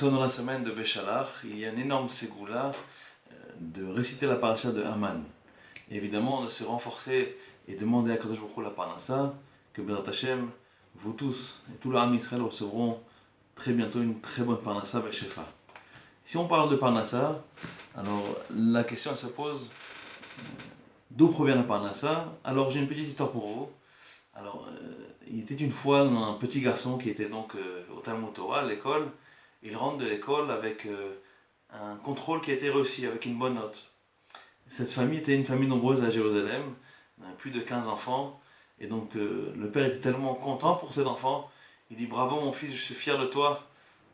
sommes dans la semaine de Béchalach, il y a un énorme ségoula de réciter la paracha de Haman. Et évidemment, de se renforcer et demander à Kadosh Baruch Hu la parnassa, que Bezrat Hashem, vous tous et tout le Ham Israël recevront très bientôt une très bonne parnassa Beshefa. Si on parle de parnassa, alors la question elle se pose, d'où provient la parnassa? Alors j'ai une petite histoire pour vous. Alors, il était une fois un petit garçon qui était donc au Talmud Torah, à l'école. Il rentre de l'école avec un contrôle qui a été réussi, avec une bonne note. Cette famille était une famille nombreuse à Jérusalem, plus de 15 enfants. Et donc le père était tellement content pour cet enfant, il dit: bravo mon fils, je suis fier de toi.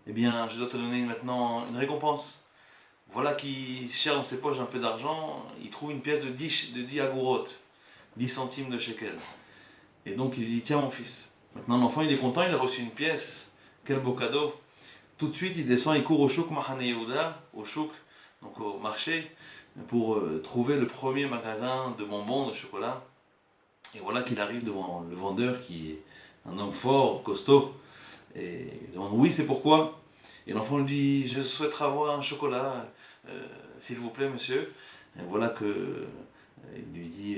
Eh bien, je dois te donner maintenant une récompense. Voilà qu'il cherche dans ses poches un peu d'argent, il trouve une pièce de 10 agourotes, 10 centimes de shekel. Et donc il lui dit: tiens mon fils. Maintenant l'enfant il est content, il a reçu une pièce. Quel beau cadeau. Tout de suite il descend, il court au chouk Mahane Yehuda, au chouk, donc au marché, pour trouver le premier magasin de bonbons, de chocolat. Et voilà qu'il arrive devant le vendeur qui est un homme fort, costaud. Et il demande: oui, c'est pourquoi? Et l'enfant lui dit: je souhaiterais avoir un chocolat, s'il vous plaît monsieur. Et voilà que il lui dit,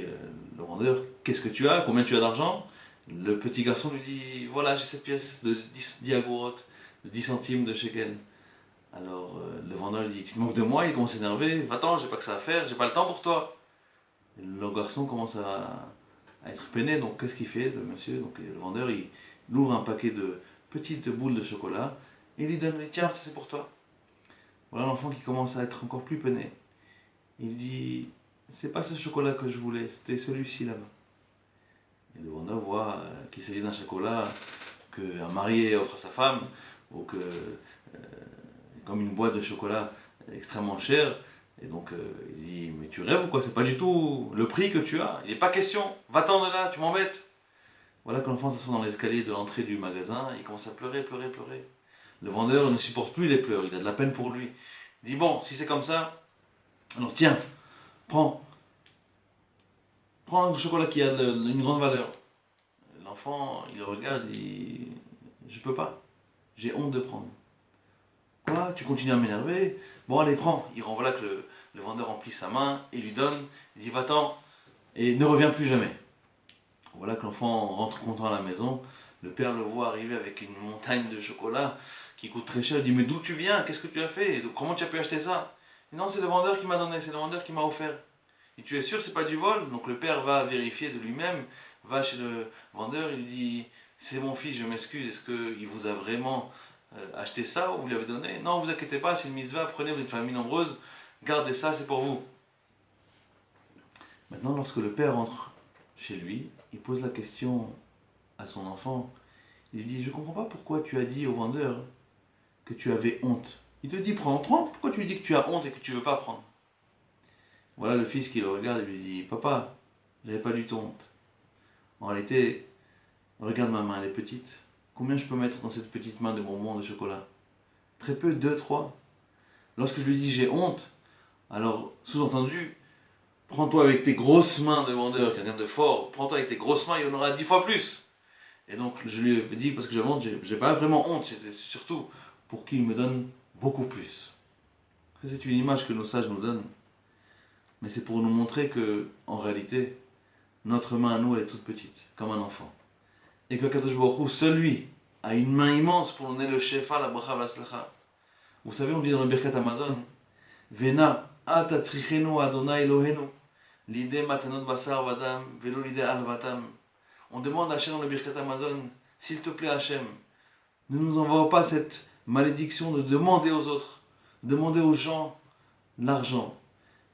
le vendeur: qu'est-ce que tu as? Combien tu as d'argent? Le petit garçon lui dit: voilà, j'ai cette pièce de 10 agourotes, de 10 centimes de shekel. Alors le vendeur lui dit: tu te moques de moi? Il commence à s'énerver: va-t'en, j'ai pas que ça à faire, j'ai pas le temps pour toi. Et le garçon commence à être peiné, donc qu'est-ce qu'il fait, le monsieur? Donc le vendeur il ouvre un paquet de petites boules de chocolat et il lui donne: tiens, ça c'est pour toi. Voilà l'enfant qui commence à être encore plus peiné. Il dit: c'est pas ce chocolat que je voulais, c'était celui-ci là-bas. Et le vendeur voit qu'il s'agit d'un chocolat qu'un marié offre à sa femme, ou que, comme une boîte de chocolat extrêmement chère. Et donc il dit: mais tu rêves ou quoi? C'est pas du tout le prix que tu as. Il n'est pas question. Va-t'en de là, tu m'embêtes. Voilà que l'enfant s'assoit dans l'escalier de l'entrée du magasin. Il commence à pleurer, pleurer, pleurer. Le vendeur ne supporte plus les pleurs. Il a de la peine pour lui. Il dit: bon, si c'est comme ça, alors tiens, prends. Prends un chocolat qui a une grande valeur. L'enfant, il regarde, il dit: je peux pas, j'ai honte de prendre. Quoi? Tu continues à m'énerver? Bon, allez, prends. Voilà que le vendeur remplit sa main et lui donne. Il dit: va-t'en et ne reviens plus jamais. Voilà que l'enfant rentre content à la maison. Le père le voit arriver avec une montagne de chocolat qui coûte très cher. Il dit: mais d'où tu viens? Qu'est-ce que tu as fait? Comment tu as pu acheter ça? Il dit: non, c'est le vendeur qui m'a donné, c'est le vendeur qui m'a offert. Et tu es sûr, c'est pas du vol? Donc le père va vérifier de lui-même, va chez le vendeur, il lui dit: c'est mon fils, je m'excuse, est-ce qu'il vous a vraiment acheté ça ou vous lui avez donné? Non, vous inquiétez pas, c'est une mitzvah, prenez, vous êtes une famille nombreuse, gardez ça, c'est pour vous. Maintenant, lorsque le père rentre chez lui, il pose la question à son enfant. Il lui dit: je comprends pas pourquoi tu as dit au vendeur que tu avais honte. Il te dit: prends, prends, pourquoi tu lui dis que tu as honte et que tu veux pas prendre? Voilà le fils qui le regarde et lui dit: papa, j'avais pas du tout honte. En réalité, regarde ma main, elle est petite. Combien je peux mettre dans cette petite main de bonbons de chocolat? Très peu, 2, 3. Lorsque je lui dis j'ai honte, alors sous-entendu, prends-toi avec tes grosses mains de vendeur, quelqu'un de fort, prends-toi avec tes grosses mains, il y en aura 10 fois plus. Et donc je lui ai dit, parce que j'avais honte, j'ai pas vraiment honte, c'était surtout pour qu'il me donne beaucoup plus. Ça, c'est une image que nos sages nous donnent. Mais c'est pour nous montrer que, en réalité, notre main à nous, elle est toute petite, comme un enfant. Et que Kadosh Baruch Hu, seul lui, a une main immense pour donner le shefa, la bracha, la slacha. Vous savez, on dit dans le Birkat Amazon: Vena, al tatzrichenu Adonai Elohenu, l'idée matanot basar vadam, velo l'idée alvatam. On demande à Hachem dans le Birkat Amazon: s'il te plaît Hachem, ne nous envoie pas cette malédiction de demander aux autres, demander aux gens l'argent.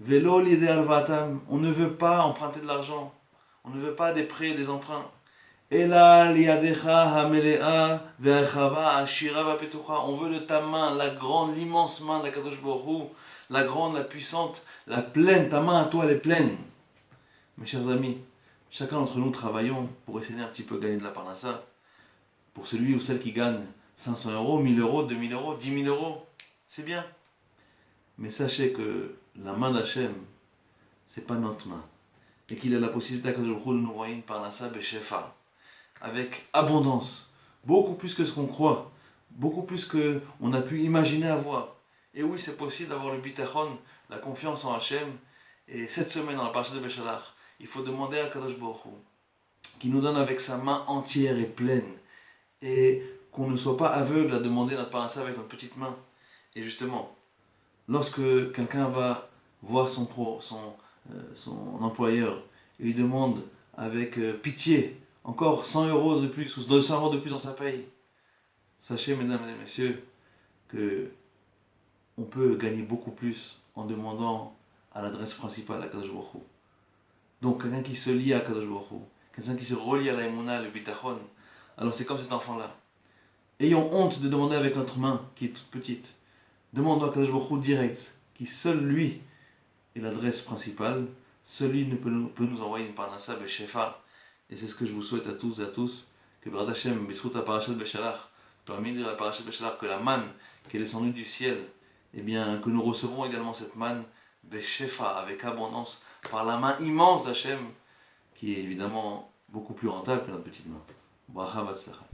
Velo l'idée alvatam, on ne veut pas emprunter de l'argent, on ne veut pas des prêts et des emprunts. Ela liadecha hamelea ve'achava ashira va'petucha. On veut de ta main, la grande, l'immense main de la Kadosh Baruch Hu, la grande, la puissante, la pleine. Ta main à toi, elle est pleine. Mes chers amis, chacun d'entre nous travaillons pour essayer un petit peu de gagner de la parnassa. Pour celui ou celle qui gagne 500 euros, 1000 euros, 2000 euros, 10 000 euros, c'est bien. Mais sachez que la main d'Hachem, c'est pas notre main. Et qu'il a la possibilité à Kadosh Baruch Hu de nous envoyer une parnassa beshefa, avec abondance, beaucoup plus que ce qu'on croit, beaucoup plus qu'on a pu imaginer avoir. Et oui, c'est possible d'avoir le bitachon, la confiance en Hachem. Et cette semaine, dans la parasha de Béchalach, il faut demander à Kadosh Baruch Hu qu'il nous donne avec sa main entière et pleine. Et qu'on ne soit pas aveugle à demander notre parasha avec notre petite main. Et justement, lorsque quelqu'un va voir son employeur et lui demande avec pitié encore 100 euros de plus ou 200 euros de plus dans sa paye, sachez, mesdames et messieurs, que on peut gagner beaucoup plus en demandant à l'adresse principale à Kadosh Baruch Hu. Donc quelqu'un qui se lie à Kadosh Baruch Hu, quelqu'un qui se relie à la Emouna, le Bitachon, alors c'est comme cet enfant-là. Ayons honte de demander avec notre main, qui est toute petite. Demandons à Kadosh Baruch Hu direct, qui seul lui est l'adresse principale, seul lui peut nous envoyer une parnassa Beshefa. Et c'est ce que je vous souhaite à tous et à tous, que B'ezrat Hashem, B'zchut la parashat Beshalach, parmi la parashat Beshalach, que la manne qui est descendue du ciel, eh bien, que nous recevrons également cette manne Beshefa, avec abondance, par la main immense d'Hachem, qui est évidemment beaucoup plus rentable que notre petite main. Bracha Batzlacha.